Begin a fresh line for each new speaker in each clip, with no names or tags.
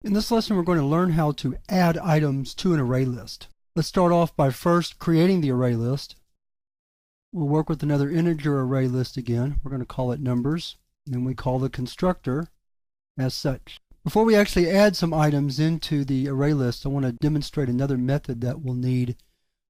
In this lesson, we're going to learn how to add items to an array list. Let's start off by first creating the array list. We'll work with another integer array list again. We're going to call it numbers, and then we call the constructor as such. Before we actually add some items into the array list, I want to demonstrate another method that we'll need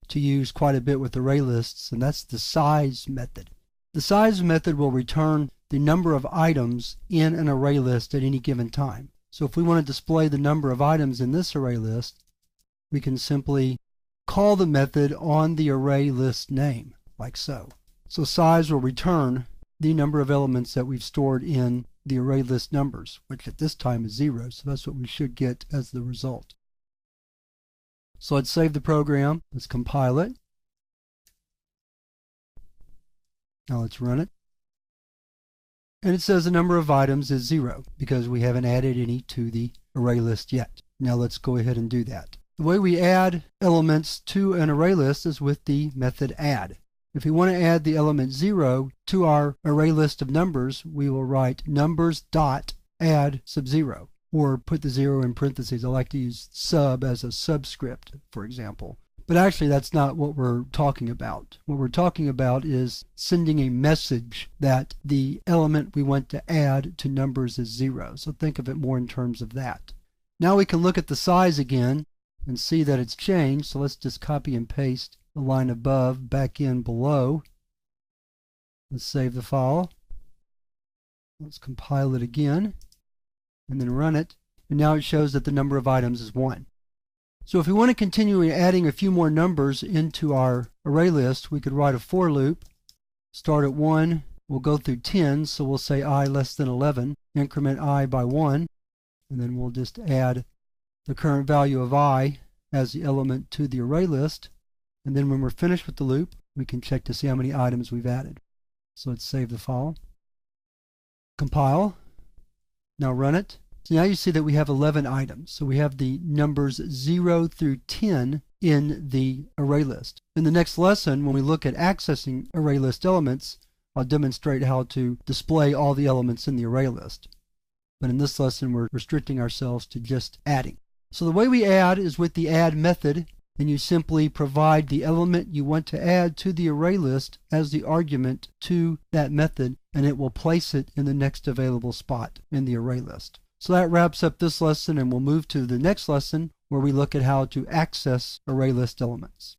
to use quite a bit with array lists, and that's the size method. The size method will return the number of items in an array list at any given time. So if we want to display the number of items in this array list, we can simply call the method on the array list name, like so. So size will return the number of elements that we've stored in the array list numbers, which at this time is 0, so that's what we should get as the result. So let's save the program, let's compile it. Now let's run it. And it says the number of items is 0 because we haven't added any to the array list yet. Now let's go ahead and do that. The way we add elements to an array list is with the method add. If we want to add the element 0 to our array list of numbers, we will write numbers.add sub 0, or put the 0 in parentheses. I like to use sub as a subscript, for example. But actually that's not what we're talking about. What we're talking about is sending a message that the element we want to add to numbers is 0. So think of it more in terms of that. Now we can look at the size again and see that it's changed. So let's just copy and paste the line above back in below. Let's save the file. Let's compile it again and then run it. And now it shows that the number of items is 1. So if we want to continue adding a few more numbers into our array list, we could write a for loop. Start at 1, we'll go through 10, so we'll say I less than 11, increment I by 1, and then we'll just add the current value of I as the element to the array list. And then when we're finished with the loop, we can check to see how many items we've added. So let's save the file. Compile. Now run it. So now you see that we have 11 items. So we have the numbers 0 through 10 in the array list. In the next lesson, when we look at accessing array list elements, I'll demonstrate how to display all the elements in the array list. But in this lesson, we're restricting ourselves to just adding. So the way we add is with the add method, and you simply provide the element you want to add to the array list as the argument to that method, and it will place it in the next available spot in the array list. So that wraps up this lesson, and we'll move to the next lesson where we look at how to access array list elements.